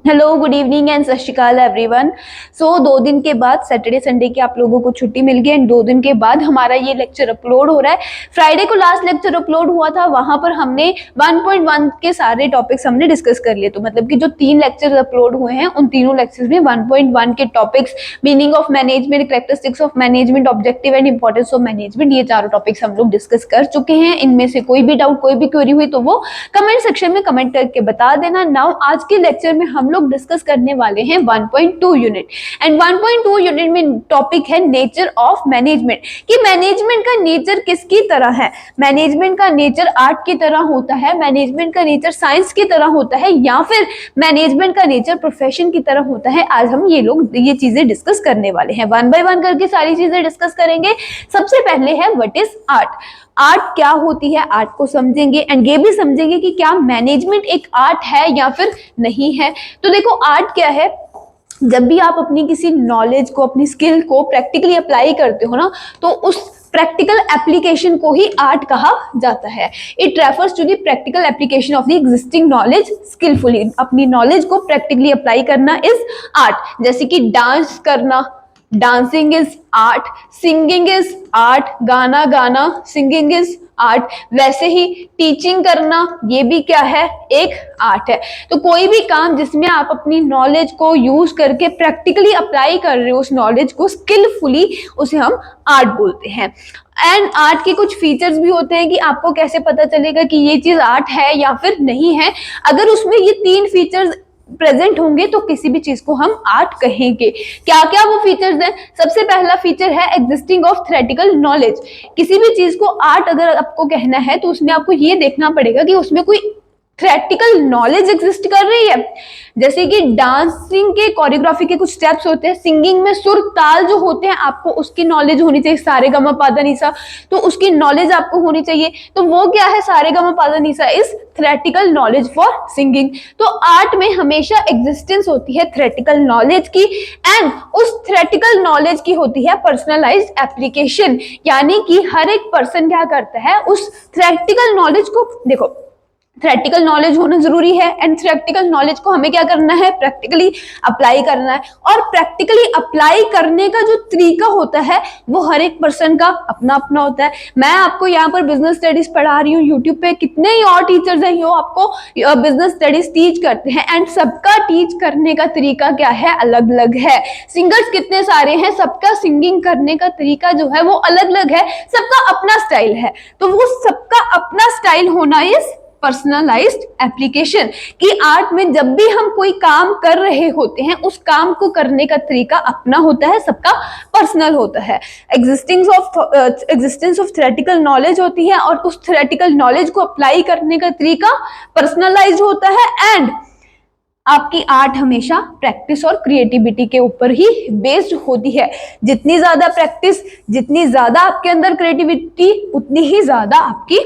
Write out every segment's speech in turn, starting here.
Hello, good evening and सत श्री अकाल everyone. सो 2 दिन के बाद सैटरडे संडे की आप लोगों को छुट्टी मिल गई एंड 2 दिन के बाद हमारा ये लेक्चर अपलोड हो रहा है। फ्राइडे को लास्ट लेक्चर अपलोड हुआ था, वहां पर हमने 1.1 के सारे टॉपिक्स हमने डिस्कस कर लिए। तो मतलब कि जो 3 लेक्चर अपलोड हुए हैं उन तीनों लेक्चर्स में 1.1 के topics, meaning of management, characteristics of management, objective and importance of management, ये चारों टॉपिक्स हम लोग डिस्कस कर चुके हैं। इनमें से कोई भी डाउट, कोई भी क्वेरी हुई तो वो कमेंट सेक्शन में कमेंट करके बता देना। नाउ आज के लेक्चर में हम लोग डिस्कस करने वाले हैं 1.2 यूनिट एंड 1.2 यूनिट में टॉपिक है नेचर ऑफ मैनेजमेंट, कि मैनेजमेंट का नेचर किसकी तरह है। मैनेजमेंट का नेचर आर्ट की तरह होता है, मैनेजमेंट का नेचर साइंस की तरह होता है, या फिर मैनेजमेंट का नेचर प्रोफेशन की तरह होता है। आज हम ये चीजें डिस्कस करने वाले हैं, 1 बाय 1 करके सारी चीजें डिस्कस करेंगे। सबसे पहले है व्हाट इज आर्ट। आर्ट क्या होती है, आर्ट को समझेंगे एंड ये भी समझेंगे कि क्या मैनेजमेंट एक आर्ट है या फिर नहीं है। तो देखो, आर्ट क्या है, जब भी आप अपनी किसी नॉलेज को, अपनी स्किल को प्रैक्टिकली अप्लाई करते हो ना, तो उस प्रैक्टिकल एप्लीकेशन को ही आर्ट कहा जाता है। It refers to the practical application of the existing knowledge skilfully. अपनी नॉलेज को प्रैक्टिकली अप्लाई करना इज आर्ट। जैसे कि डांस करना, dancing is art, singing is art, गाना गाना, सिंगिंग इज आर्ट। वैसे ही टीचिंग करना, ये भी क्या है, एक आर्ट है। तो कोई भी काम जिसमें आप अपनी नॉलेज को यूज करके प्रैक्टिकली अप्लाई कर रहे हो उस नॉलेज को स्किलफुली, उसे हम आर्ट बोलते हैं। एंड आर्ट के कुछ फीचर्स भी होते हैं कि आपको कैसे पता चलेगा कि ये चीज आर्ट है या फिर नहीं है। अगर उसमें ये 3 फीचर्स प्रेजेंट होंगे तो किसी भी चीज को हम आर्ट कहेंगे। क्या क्या वो फीचर्स हैं? सबसे पहला फीचर है एग्जिस्टिंग ऑफ थ्योरेटिकल नॉलेज। किसी भी चीज को आर्ट अगर आपको कहना है तो उसमें आपको ये देखना पड़ेगा कि उसमें कोई थ्योरेटिकल नॉलेज एग्जिस्ट कर रही है। जैसे कि डांसिंग के कोरियोग्राफी के कुछ स्टेप्स होते हैं, सिंगिंग में सुर ताल जो होते हैं आपको उसकी नॉलेज होनी चाहिए, सारे गमा पादा निसा, तो उसकी नॉलेज आपको होनी चाहिए। तो वो क्या है, सारे गमा पादा निसा is theoretical knowledge for singing. तो आर्ट में हमेशा एग्जिस्टेंस होती है थ्योरेटिकल नॉलेज की, एंड उस थ्योरेटिकल नॉलेज की होती है पर्सनलाइज्ड एप्लीकेशन। यानी कि हर एक पर्सन क्या करता है, उस थ्योरेटिकल नॉलेज को, देखो थ्योरेटिकल नॉलेज होना जरूरी है एंड थ्योरेटिकल नॉलेज को हमें क्या करना है, प्रैक्टिकली अप्लाई करना है। और प्रैक्टिकली अप्लाई करने का जो तरीका होता है वो हर एक पर्सन का अपना अपना होता है। मैं आपको यहाँ पर बिजनेस स्टडीज पढ़ा रही हूँ, यूट्यूब पे कितने ही और टीचर्स हैं जो आपको बिजनेस स्टडीज टीच करते हैं, एंड सबका टीच करने का तरीका क्या है, अलग अलग है। सिंगर्स कितने सारे हैं, सबका सिंगिंग करने का तरीका जो है वो अलग अलग है, सबका अपना स्टाइल है। तो वो सबका अपना स्टाइल होना इज पर्सनलाइज्ड एप्लीकेशन। कि आर्ट में जब भी हम कोई काम कर रहे होते हैं उस काम को करने का तरीका अपना होता है, सबका पर्सनल होता है। एग्जिस्टेंस ऑफ थ्योरेटिकल नॉलेज होती है और उस थ्योरेटिकल नॉलेज को अप्लाई करने का तरीका पर्सनलाइज्ड होता है। एंड आपकी आर्ट हमेशा प्रैक्टिस और क्रिएटिविटी के ऊपर ही बेस्ड होती है। जितनी ज्यादा प्रैक्टिस, जितनी ज्यादा आपके अंदर क्रिएटिविटी, उतनी ही ज्यादा आपकी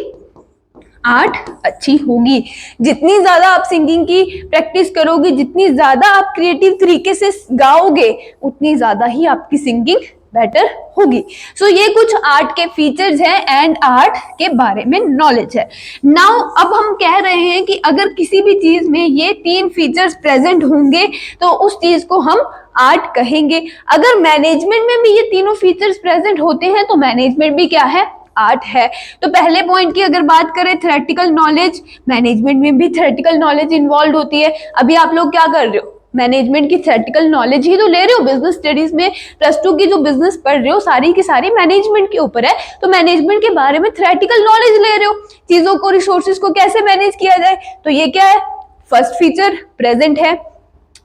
आर्ट अच्छी होगी। जितनी ज्यादा आप सिंगिंग की प्रैक्टिस करोगे, जितनी ज्यादा आप क्रिएटिव तरीके से गाओगे, उतनी ज्यादा ही आपकी सिंगिंग बेटर होगी। सो ये कुछ आर्ट के फीचर्स हैं एंड आर्ट के बारे में नॉलेज है। नाउ अब हम कह रहे हैं कि अगर किसी भी चीज में ये 3 फीचर्स प्रेजेंट होंगे तो उस चीज को हम आर्ट कहेंगे। अगर मैनेजमेंट में भी ये तीनों फीचर्स प्रेजेंट होते हैं तो मैनेजमेंट भी क्या है, आर्ट है। तो पहले पॉइंट की अगर बात करें थ्योरेटिकल नॉलेज, मैनेजमेंट में भी थ्योरेटिकल नॉलेज इन्वॉल्व होती है। अभी आप लोग क्या कर रहे हो, मैनेजमेंट की थ्योरेटिकल नॉलेज ही तो ले रहे हो। बिजनेस स्टडीज में +2 की जो बिजनेस पढ़ रहे हो सारी की सारी मैनेजमेंट के ऊपर है, तो मैनेजमेंट के बारे में थ्योरेटिकल नॉलेज ले रहे हो। चीजों को, रिसोर्सेज को कैसे मैनेज किया जाए, तो ये क्या है, फर्स्ट फीचर प्रेजेंट है।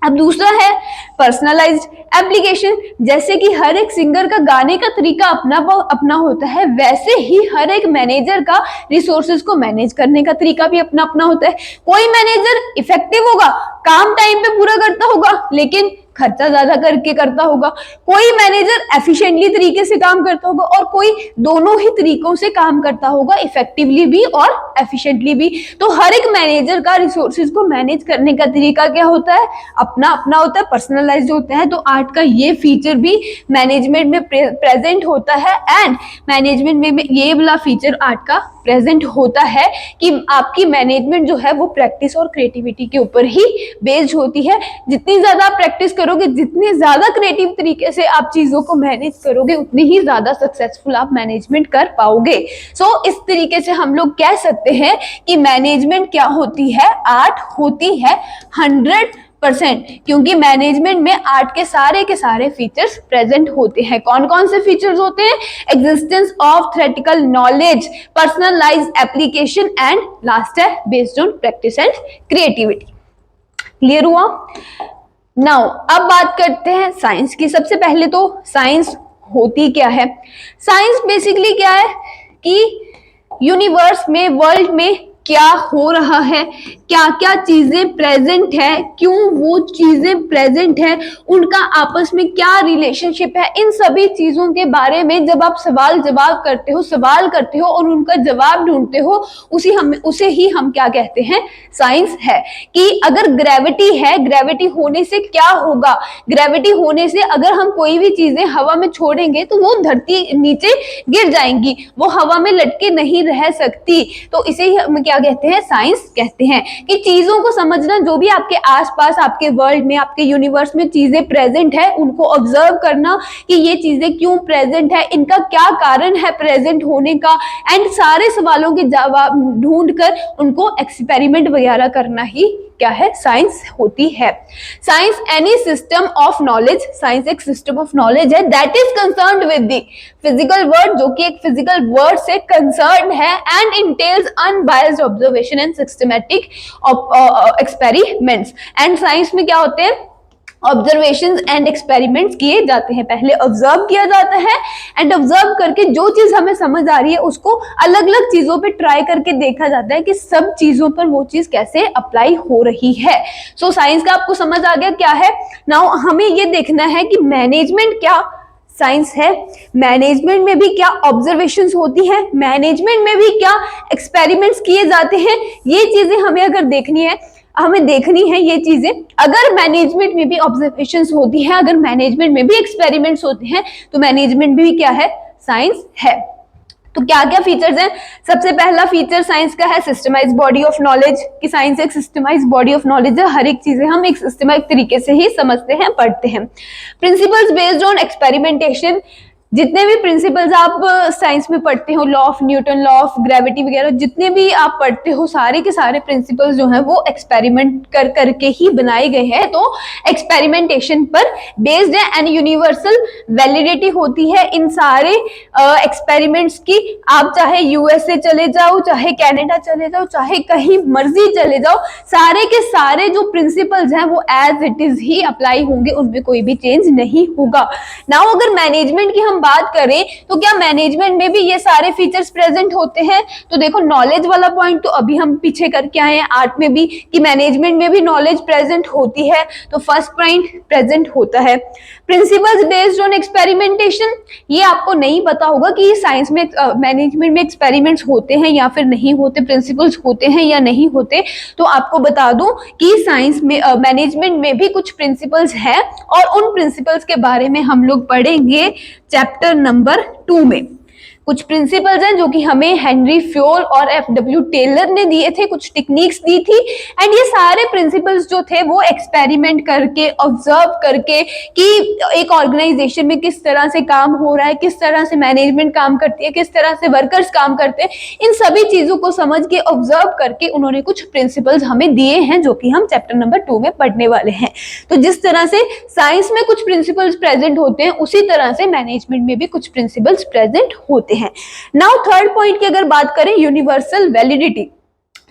अब दूसरा है पर्सनलाइज्ड एप्लीकेशन। जैसे कि हर एक सिंगर का गाने का तरीका अपना अपना होता है, वैसे ही हर एक मैनेजर का रिसोर्सेज को मैनेज करने का तरीका भी अपना अपना होता है। कोई मैनेजर इफेक्टिव होगा, काम टाइम पे पूरा करता होगा, लेकिन खर्चा ज्यादा करके करता होगा। कोई मैनेजर एफिशिएंटली तरीके से काम करता होगा और कोई दोनों ही तरीकों से काम करता होगा, इफेक्टिवली भी और एफिशिएंटली भी। तो हर एक मैनेजर का रिसोर्सेज को मैनेज करने का तरीका क्या होता है, अपना अपना होता है, पर्सनलाइज्ड होता है। तो आर्ट का ये फीचर भी मैनेजमेंट में प्रेजेंट होता है, एंड मैनेजमेंट में ये वाला फीचर आर्ट का प्रेजेंट होता है कि आपकी मैनेजमेंट जो है वो प्रैक्टिस और क्रिएटिविटी के ऊपर ही बेस्ड होती है। जितनी ज्यादा आप प्रैक्टिस करोगे, जितने ज्यादा क्रिएटिव तरीके से आप चीजों को मैनेज करोगे, उतनी ही ज्यादा सक्सेसफुल आप मैनेजमेंट कर पाओगे। सो इस तरीके से हम लोग कह सकते हैं कि मैनेजमेंट क्या होती है, आर्ट होती है 100%, क्योंकि मैनेजमेंट में आर्ट के सारे फीचर्स प्रेजेंट होते हैं। कौन कौन से फीचर्स होते हैं, existence of theoretical knowledge, personalised application, and last है based on practice and creativity. Clear हुआ? नाउ अब बात करते हैं साइंस की। सबसे पहले तो साइंस होती क्या है। साइंस बेसिकली क्या है कि यूनिवर्स में, वर्ल्ड में क्या हो रहा है, क्या क्या चीजें प्रेजेंट है, क्यों वो चीजें प्रेजेंट है, उनका आपस में क्या रिलेशनशिप है, इन सभी चीजों के बारे में जब आप सवाल करते हो और उनका जवाब ढूंढते हो, उसे ही हम क्या कहते हैं, साइंस है। कि अगर ग्रेविटी है, ग्रेविटी होने से क्या होगा, ग्रेविटी होने से अगर हम कोई भी चीजें हवा में छोड़ेंगे तो वो धरती नीचे गिर जाएंगी, वो हवा में लटके नहीं रह सकती। तो इसे ही हम क्या कहते हैं, साइंस कहते हैं। कि चीजों को समझना, जो भी आपके आसपास, आपके वर्ल्ड में, आपके यूनिवर्स में चीजें प्रेजेंट है, उनको ऑब्जर्व करना कि ये चीजें क्यों प्रेजेंट है, इनका क्या कारण है प्रेजेंट होने का, एंड सारे सवालों के जवाब ढूंढकर उनको एक्सपेरिमेंट वगैरह करना ही क्या है, साइंस होती है। Science any system of knowledge, science एक सिस्टम ऑफ नॉलेज है that is concerned with the physical world, जो कि एक फिजिकल वर्ल्ड से कंसर्न्ड है, and entails unbiased observation and systematic experiments. And science में क्या होते हैं, ऑब्जर्वेशंस एंड एक्सपेरिमेंट्स किए जाते हैं। पहले ऑब्जर्व किया जाता है, एंड ऑब्जर्व करके जो चीज हमें समझ आ रही है उसको अलग अलग चीजों पे ट्राई करके देखा जाता है कि सब चीजों पर वो चीज कैसे अप्लाई हो रही है। सो साइंस का आपको समझ आ गया क्या है। नाउ हमें ये देखना है कि मैनेजमेंट क्या साइंस है, मैनेजमेंट में भी क्या ऑब्जर्वेशंस होती हैं, मैनेजमेंट में भी क्या एक्सपेरिमेंट्स किए जाते हैं। ये चीजें हमें अगर देखनी है, हमें देखनी है ये चीजें। अगर मैनेजमेंट में भी ऑब्जर्वेशंस होती है, अगर मैनेजमेंट में भी एक्सपेरिमेंट्स होते हैं, तो मैनेजमेंट भी क्या है, साइंस है। तो क्या क्या फीचर्स हैं। सबसे पहला फीचर साइंस का है सिस्टमाइज्ड बॉडी ऑफ नॉलेज, कि साइंस एक सिस्टमाइज्ड बॉडी ऑफ नॉलेज है। हर एक चीजें हम एक सिस्टमाइज्ड तरीके से ही समझते हैं, पढ़ते हैं। प्रिंसिपल्स बेस्ड ऑन एक्सपेरिमेंटेशन, जितने भी प्रिंसिपल्स आप साइंस में पढ़ते हो, law of Newton, law of gravity वगैरह जितने भी आप पढ़ते हो, सारे के सारे प्रिंसिपल्स जो हैं वो एक्सपेरिमेंट करके ही बनाए गए हैं। तो एक्सपेरिमेंटेशन पर बेस्ड है, एंड यूनिवर्सल वैलिडिटी होती है इन सारे एक्सपेरिमेंट्स की। आप चाहे यूएसए चले जाओ, चाहे कनाडा चले जाओ, चाहे कहीं मर्जी चले जाओ, सारे के सारे जो प्रिंसिपल्स हैं वो एज इट इज ही अप्लाई होंगे, उनमें कोई भी चेंज नहीं होगा। नाउ अगर मैनेजमेंट की बात करें तो क्या मैनेजमेंट में भी ये सारे फीचर्स प्रेजेंट होते हैं। तो देखो नॉलेज वाला पॉइंट तो अभी हम पीछे करके आए हैं आर्ट में भी, कि मैनेजमेंट में भी नॉलेज प्रेजेंट होती है। तो फर्स्ट पॉइंट प्रेजेंट होता है। प्रिंसिपल्स बेस्ड ऑन एक्सपेरिमेंटेशन, ये आपको नहीं पता होगा कि साइंस में मैनेजमेंट में एक्सपेरिमेंट्स होते हैं या फिर नहीं होते, प्रिंसिपल्स होते हैं या नहीं होते। तो आपको बता दूं कि साइंस में मैनेजमेंट में भी कुछ प्रिंसिपल्स हैं, और उन प्रिंसिपल्स के बारे में हम लोग पढ़ेंगे चैप्टर नंबर 2 में। कुछ प्रिंसिपल्स हैं जो कि हमें हेनरी फ्योल और एफडब्ल्यू टेलर ने दिए थे, कुछ टेक्निक्स दी थी, एंड ये सारे प्रिंसिपल्स जो थे वो एक्सपेरिमेंट करके, ऑब्जर्व करके कि एक ऑर्गेनाइजेशन में किस तरह से काम हो रहा है, किस तरह से मैनेजमेंट काम करती है, किस तरह से वर्कर्स काम करते हैं, इन सभी चीजों को समझ के, ऑब्जर्व करके उन्होंने कुछ प्रिंसिपल्स हमें दिए हैं, जो कि हम चैप्टर नंबर 2 में पढ़ने वाले हैं। तो जिस तरह से साइंस में कुछ प्रिंसिपल्स प्रेजेंट होते हैं, उसी तरह से मैनेजमेंट में भी कुछ प्रिंसिपल्स प्रेजेंट होते हैं। नाउ थर्ड पॉइंट की अगर बात करें, यूनिवर्सल वैलिडिटी।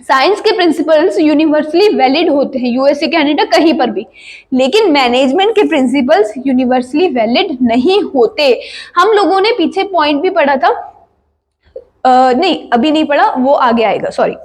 साइंस के प्रिंसिपल्स यूनिवर्सली वैलिड होते हैं, यूएसए कनाडा कहीं पर भी, लेकिन मैनेजमेंट के प्रिंसिपल्स यूनिवर्सली वैलिड नहीं होते। हम लोगों ने पीछे पॉइंट भी पढ़ा था, नहीं अभी नहीं पढ़ा, वो आगे आएगा, सॉरी।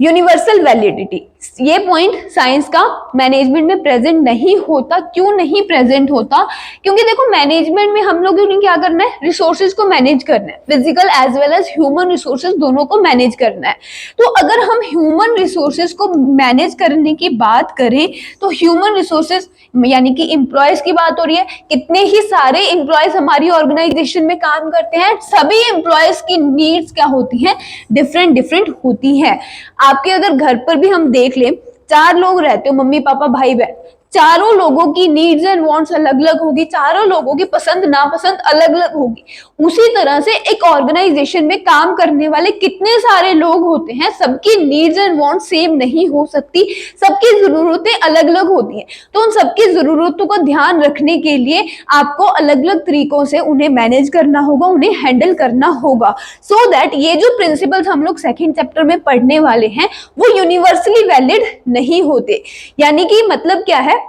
यूनिवर्सल वैलिडिटी, ये पॉइंट साइंस का मैनेजमेंट में प्रेजेंट नहीं होता। क्यों नहीं प्रेजेंट होता? क्योंकि देखो मैनेजमेंट में हम लोगों ने क्या करना है, रिसोर्सेज को मैनेज करना है, physical as well as human resources दोनों को मैनेज करना है। तो अगर हम ह्यूमन रिसोर्सेज को मैनेज करने की बात करें तो ह्यूमन रिसोर्सेज यानी कि एम्प्लॉयज की बात हो रही है। कितने ही सारे एम्प्लॉयज हमारी ऑर्गेनाइजेशन में काम करते हैं, सभी एम्प्लॉयज की नीड्स क्या होती हैं, डिफरेंट डिफरेंट होती हैं। आपके अगर घर पर भी हम देख लें, 4 लोग रहते हो, मम्मी पापा भाई बहन, चारों लोगों की नीड्स एंड वांट्स अलग अलग होगी, चारों लोगों की पसंद नापसंद अलग अलग होगी। उसी तरह से एक ऑर्गेनाइजेशन में काम करने वाले कितने सारे लोग होते हैं, सबकी नीड्स एंड वांट्स सेम नहीं हो सकती, सबकी जरूरतें अलग अलग होती हैं। तो उन सबकी जरूरतों को ध्यान रखने के लिए आपको अलग अलग तरीकों से उन्हें मैनेज करना होगा, उन्हें हैंडल करना होगा, सो दैट ये जो प्रिंसिपल्स हम लोग सेकेंड चैप्टर में पढ़ने वाले हैं वो यूनिवर्सली वैलिड नहीं होते। यानी कि मतलब क्या है,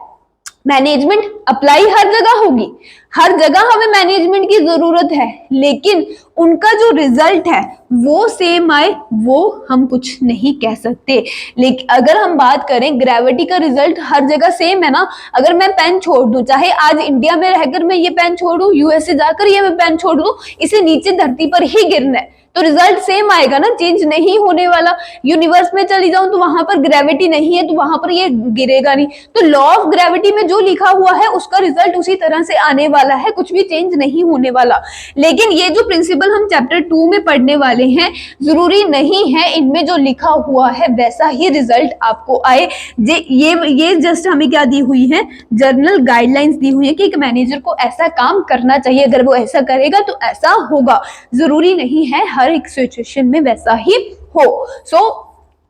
मैनेजमेंट अप्लाई हर जगह होगी, हर जगह हमें मैनेजमेंट की जरूरत है, लेकिन उनका जो रिजल्ट है वो सेम आए वो हम कुछ नहीं कह सकते। लेकिन अगर हम बात करें ग्रेविटी का रिजल्ट हर जगह सेम है ना। अगर मैं पेन छोड़ दूं, चाहे आज इंडिया में रहकर मैं ये पेन छोड़ दूं, यूएसए जाकर ये मैं पेन छोड़ दूं, इसे नीचे धरती पर ही गिरना है तो रिजल्ट सेम आएगा ना, चेंज नहीं होने वाला। यूनिवर्स में चली जाऊं तो वहां पर ग्रेविटी नहीं है तो वहां पर ये गिरेगा नहीं। तो लॉ ऑफ ग्रेविटी में जो लिखा हुआ है उसका रिजल्ट उसी तरह से आने वाला है, कुछ भी चेंज नहीं होने वाला। लेकिन ये जो प्रिंसिपल हम चैप्टर 2 में पढ़ने वाले हैं, जरूरी नहीं है इनमें जो लिखा हुआ है वैसा ही रिजल्ट आपको आए। ये जस्ट हमें क्या दी हुई है, जर्नल गाइडलाइंस दी हुई है कि एक मैनेजर को ऐसा काम करना चाहिए, अगर वो ऐसा करेगा तो ऐसा होगा। जरूरी नहीं है हर एक सिचुएशन में वैसा ही हो। सो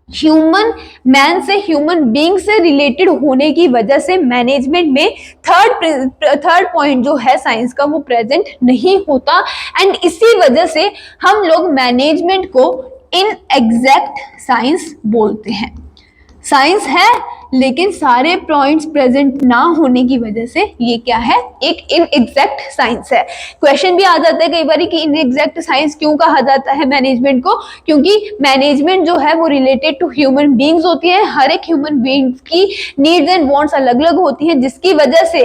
ह्यूमन मैन से, ह्यूमन बीइंग से रिलेटेड होने की वजह से मैनेजमेंट में थर्ड पॉइंट जो है साइंस का वो प्रेजेंट नहीं होता। एंड इसी वजह से हम लोग मैनेजमेंट को इनएग्जैक्ट साइंस बोलते हैं। साइंस है लेकिन सारे पॉइंट्स प्रेजेंट ना होने की वजह से ये क्या है, एक इनएग्जैक्ट साइंस है। क्वेश्चन भी आ जाता है कई बार कि इनएग्जैक्ट साइंस क्यों कहा जाता है मैनेजमेंट को, क्योंकि मैनेजमेंट जो है वो रिलेटेड टू ह्यूमन बीइंग्स होती है। हर एक ह्यूमन बीइंग्स की नीड्स एंड वांट्स अलग अलग होती हैं, जिसकी वजह से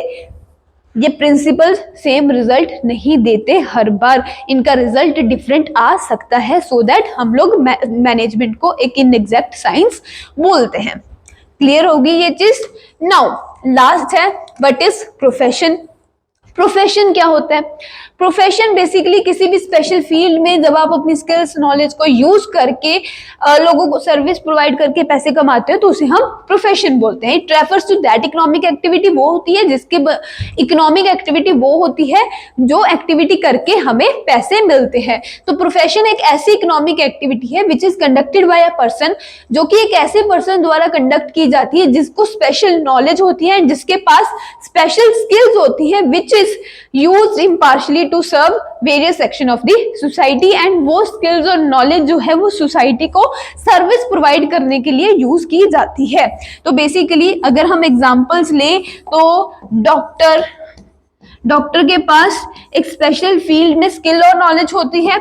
ये प्रिंसिपल सेम रिजल्ट नहीं देते, हर बार इनका रिजल्ट डिफरेंट आ सकता है। सो दैट हम लोग मैनेजमेंट को एक इनएग्जैक्ट साइंस बोलते हैं। क्लियर होगी ये चीज? नाउ लास्ट है, व्हाट इज प्रोफेशन। प्रोफेशन क्या होता है? प्रोफेशन बेसिकली किसी भी स्पेशल फील्ड में जब आप अपनी स्किल्स नॉलेज को यूज करके लोगों को सर्विस प्रोवाइड करके पैसे कमाते हो तो उसे हम प्रोफेशन बोलते हैं। It refers to that economic activity वो होती है जिसके इकोनॉमिक एक्टिविटी वो होती है जो एक्टिविटी करके हमें पैसे मिलते हैं। तो प्रोफेशन एक ऐसी इकोनॉमिक एक्टिविटी है which is conducted by a person, जो कि एक ऐसे पर्सन द्वारा कंडक्ट की जाती है जिसको स्पेशल नॉलेज होती है, जिसके पास स्पेशल स्किल्स होती है, which is used impartially to serve various section of the society. And वो स्किल्स और नॉलेज जो है वो सोसाइटी को सर्विस प्रोवाइड करने के लिए यूज की जाती है। तो बेसिकली अगर हम एग्जांपल्स लें तो डॉक्टर के पास एक स्पेशल फील्ड में स्किल और नॉलेज होती है,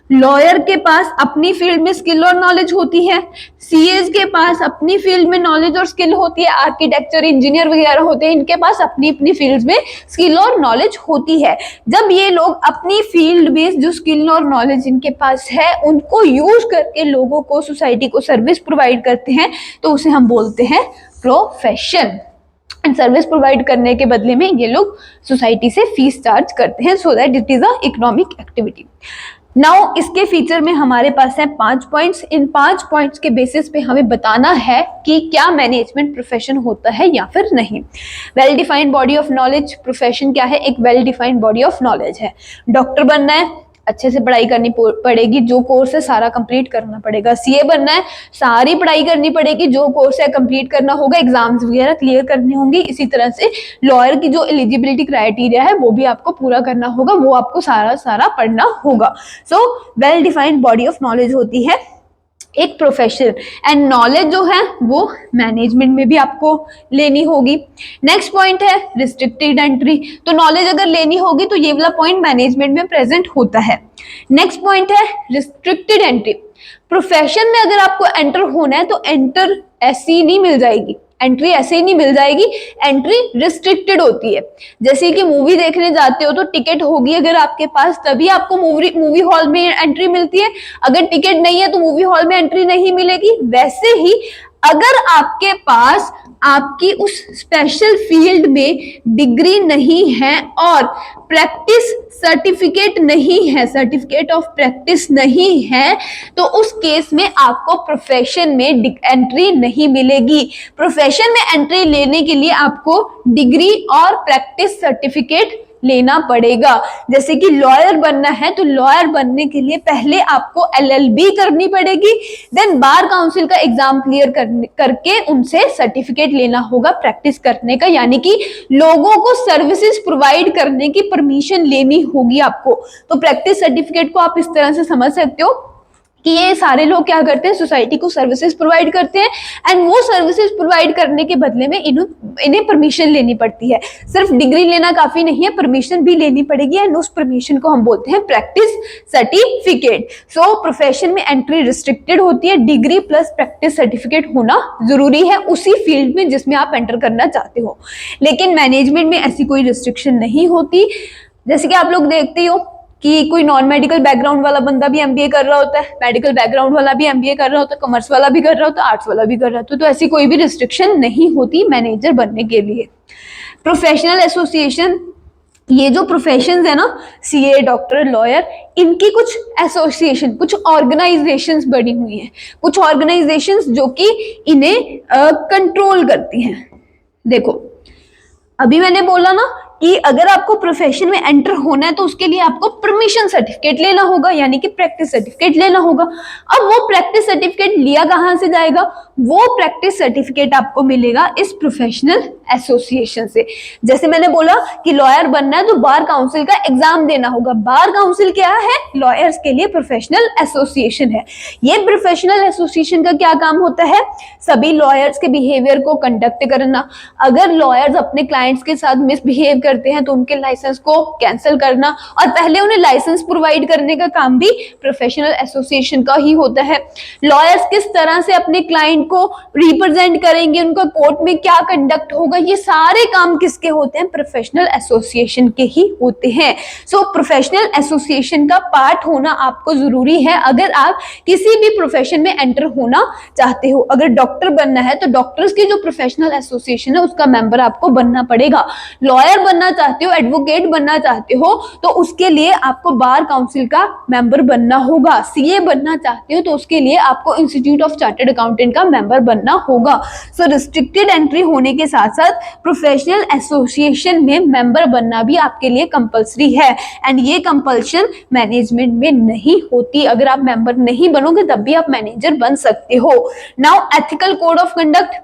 लॉयर के पास अपनी फील्ड में स्किल और नॉलेज होती है, सीएस के पास अपनी फील्ड में नॉलेज और स्किल होती है, आर्किटेक्चर इंजीनियर वगैरह होते हैं, इनके पास अपनी अपनी फील्ड में स्किल और नॉलेज होती है। जब ये लोग अपनी फील्ड बेस्ड जो स्किल और नॉलेज इनके पास है उनको यूज करके लोगों को, सोसाइटी को सर्विस प्रोवाइड करते हैं तो उसे हम बोलते हैं प्रोफेशन। सर्विस प्रोवाइड करने के बदले में ये लोग सोसाइटी से फीस चार्ज करते हैं, so that it is a economic activity. Now इसके फीचर में हमारे पास है 5 पॉइंट्स। इन 5 पॉइंट्स के बेसिस पे हमें बताना है कि क्या मैनेजमेंट प्रोफेशन होता है या फिर नहीं। Well defined body of knowledge, profession क्या है? एक well defined body of knowledge है। डॉक्टर बनना है, अच्छे से पढ़ाई करनी पड़ेगी, जो कोर्स है सारा कंप्लीट करना पड़ेगा। सीए बनना है, सारी पढ़ाई करनी पड़ेगी, जो कोर्स है कंप्लीट करना होगा, एग्जाम्स वगैरह क्लियर करने होंगे। इसी तरह से लॉयर की जो एलिजिबिलिटी क्राइटेरिया है वो भी आपको पूरा करना होगा, वो आपको सारा पढ़ना होगा। So well defined body of knowledge होती है एक प्रोफेशन। एंड नॉलेज जो है वो मैनेजमेंट में भी आपको लेनी होगी। नेक्स्ट पॉइंट है रिस्ट्रिक्टेड एंट्री। तो नॉलेज अगर लेनी होगी तो ये वाला पॉइंट मैनेजमेंट में प्रेजेंट होता है। नेक्स्ट पॉइंट है रिस्ट्रिक्टेड एंट्री। प्रोफेशन में अगर आपको एंटर होना है तो एंटर ऐसी नहीं मिल जाएगी, एंट्री ऐसे ही नहीं मिल जाएगी, एंट्री रिस्ट्रिक्टेड होती है। जैसे कि मूवी देखने जाते हो तो टिकट होगी अगर आपके पास, तभी आपको मूवी हॉल में एंट्री मिलती है, अगर टिकट नहीं है तो मूवी हॉल में एंट्री नहीं मिलेगी। वैसे ही अगर आपके पास आपकी उस स्पेशल फील्ड में डिग्री नहीं है और प्रैक्टिस सर्टिफिकेट नहीं है, सर्टिफिकेट ऑफ प्रैक्टिस नहीं है, तो उस केस में आपको प्रोफेशन में एंट्री नहीं मिलेगी। प्रोफेशन में एंट्री लेने के लिए आपको डिग्री और प्रैक्टिस सर्टिफिकेट लेना पड़ेगा। जैसे कि लॉयर बनना है तो लॉयर बनने के लिए पहले आपको LLB करनी पड़ेगी, देन बार काउंसिल का एग्जाम क्लियर करके उनसे सर्टिफिकेट लेना होगा प्रैक्टिस करने का, यानी कि लोगों को सर्विसेज प्रोवाइड करने की परमिशन लेनी होगी आपको। तो प्रैक्टिस सर्टिफिकेट को आप इस तरह से समझ सकते हो कि ये सारे लोग क्या करते हैं, सोसाइटी को सर्विसेज प्रोवाइड करते हैं, एंड वो सर्विसेज प्रोवाइड करने के बदले में इन्हें परमिशन लेनी पड़ती है। सिर्फ डिग्री लेना काफी नहीं है, परमिशन भी लेनी पड़ेगी, एंड उस परमिशन को हम बोलते हैं प्रैक्टिस सर्टिफिकेट। सो प्रोफेशन में एंट्री रिस्ट्रिक्टेड होती है, डिग्री प्लस प्रैक्टिस सर्टिफिकेट होना जरूरी है उसी फील्ड में जिसमें आप एंटर करना चाहते हो। लेकिन मैनेजमेंट में ऐसी कोई रिस्ट्रिक्शन नहीं होती। जैसे कि आप लोग देखते हो कि कोई नॉन मेडिकल बैकग्राउंड वाला बंदा भी MBA कर रहा होता है, मेडिकल बैकग्राउंड वाला भी MBA कर रहा होता है, कॉमर्स वाला भी कर रहा होता है, आर्ट्स वाला भी कर रहा होता है, तो ऐसी कोई भी रिस्ट्रिक्शन नहीं होती मैनेजर बनने के लिए। प्रोफेशनल एसोसिएशन, ये जो प्रोफेशंस है ना, CA, डॉक्टर, लॉयर, इनकी कुछ एसोसिएशन, कुछ ऑर्गेनाइजेशंस बनी हुई हैं, कुछ ऑर्गेनाइजेशंस जो कि इन्हें कंट्रोल करती हैं। देखो अभी मैंने बोला ना कि अगर आपको प्रोफेशन में एंटर होना है तो उसके लिए आपको परमिशन सर्टिफिकेट लेना होगा, यानी कि प्रैक्टिस सर्टिफिकेट लेना होगा। अब वो प्रैक्टिस सर्टिफिकेट लिया कहां से जाएगा, वो प्रैक्टिस सर्टिफिकेट आपको मिलेगा इस प्रोफेशनल एसोसिएशन से। जैसे मैंने बोला कि लॉयर बनना है तो बार काउंसिल का एग्जाम देना होगा। बार काउंसिल क्या है, लॉयर्स के लिए प्रोफेशनल एसोसिएशन है। ये प्रोफेशनल एसोसिएशन का क्या काम होता है, सभी लॉयर्स के बिहेवियर को कंडक्ट करना। अगर लॉयर्स अपने क्लाइंट्स के साथ मिसबिहेव करते हैं तो उनके लाइसेंस को कैंसिल करना, और पहले उन्हें लाइसेंस प्रोवाइड करने का काम भी प्रोफेशनल एसोसिएशन का ही होता है। लॉयर्स किस तरह से अपने क्लाइंट को रिप्रेजेंट करेंगे, उनका कोर्ट में क्या कंडक्ट होगा, ये सारे काम किसके होते हैं, प्रोफेशनल एसोसिएशन के ही होते हैं। सो प्रोफेशनल एसोसिएशन का पार्ट होना आपको जरूरी है अगर आप किसी भी प्रोफेशन में एंटर होना चाहते हो। अगर डॉक्टर बनना है तो डॉक्टर्स की जो प्रोफेशनल एसोसिएशन है उसका मेंबर आपको बनना पड़ेगा। लॉयर बनना चाहते हो, एडवोकेट बनना चाहते हो तो उसके लिए आपको बार काउंसिल का मेंबर बनना होगा। CA बनना चाहते हो तो उसके लिए आपको इंस्टीट्यूट ऑफ चार्टर्ड अकाउंटेंट का मेंबर बनना होगा। सो रिस्ट्रिक्टेड एंट्री होने के साथ साथ प्रोफेशनल एसोसिएशन में मेंबर बनना भी आपके लिए कंपलसरी है, एंड ये कंपल्शन मैनेजमेंट में नहीं होती। अगर आप मेंबर नहीं बनोगे तब भी आप मैनेजर बन सकते हो। Now ethical code of conduct,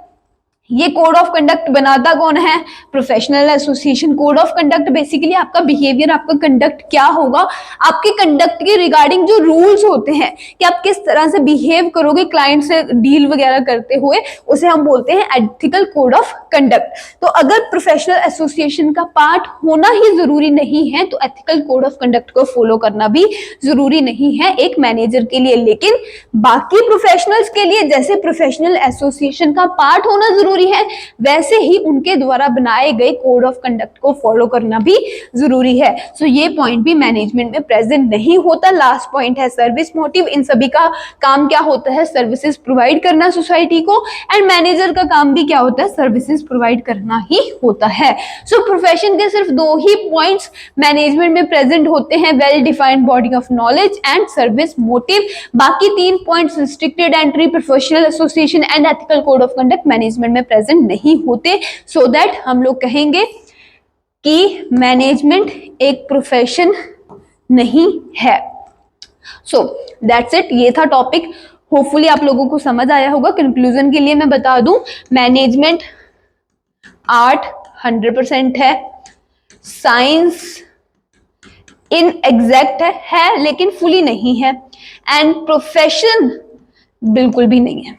ये कोड ऑफ कंडक्ट बनाता कौन है, professional association. Code of conduct basically आपका बिहेवियर, आपका कंडक्ट क्या होगा, आपके कंडक्ट के रिगार्डिंग जो रूल्स होते हैं कि आप किस तरह से बिहेव करोगे क्लाइंट से डील वगैरह करते हुए, उसे हम बोलते हैं एथिकल कोड ऑफ कंडक्ट। तो अगर प्रोफेशनल एसोसिएशन का पार्ट होना ही जरूरी नहीं है तो एथिकल कोड ऑफ कंडक्ट को फॉलो करना भी जरूरी नहीं है एक मैनेजर के लिए। लेकिन बाकी प्रोफेशनल्स के लिए जैसे प्रोफेशनल एसोसिएशन का पार्ट होना जरूरी है, वैसे ही उनके द्वारा बनाए गए कोड ऑफ कंडक्ट को फॉलो करना भी जरूरी है। सो ये पॉइंट भी मैनेजमेंट में प्रेजेंट नहीं होता। लास्ट पॉइंट है सर्विस मोटिव। इन सभी का काम क्या होता है, सर्विसेज प्रोवाइड करना सोसाइटी को, एंड मैनेजर का काम भी क्या होता है, सर्विसेज प्रोवाइड करना ही होता है। सो प्रोफेशन के सिर्फ दो ही पॉइंट्स मैनेजमेंट में प्रेजेंट होते हैं, well defined body of knowledge and service motive. बाकी 3 points restricted entry, professional association and ethical code of conduct management में प्रेजेंट नहीं होते। सो दैट हम लोग कहेंगे कि मैनेजमेंट एक प्रोफेशन नहीं है। सो दैट्स इट, ये था टॉपिक। होपफुली आप लोगों को समझ आया होगा। कंक्लूजन के लिए मैं बता दूं, मैनेजमेंट आर्ट 100% है, साइंस इन एग्जैक्ट है लेकिन फुली नहीं है, एंड प्रोफेशन बिल्कुल भी नहीं है।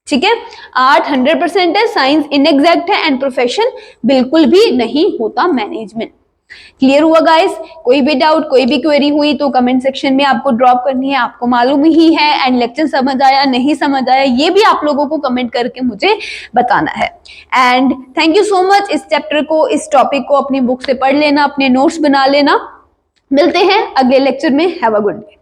ठीक है, आर्ट 100% है, साइंस इनएग्जैक्ट है, एंड प्रोफेशन बिल्कुल भी नहीं होता मैनेजमेंट। क्लियर हुआ गाइस? कोई भी डाउट, कोई भी क्वेरी हुई तो कमेंट सेक्शन में आपको ड्रॉप करनी है, आपको मालूम ही है। एंड लेक्चर समझ आया, नहीं समझ आया, ये भी आप लोगों को कमेंट करके मुझे बताना है। And thank you so much. इस चैप्टर को, इस टॉपिक को अपनी बुक से पढ़ लेना, अपने नोट्स बना लेना। मिलते हैं अगले लेक्चर में। Have a good day.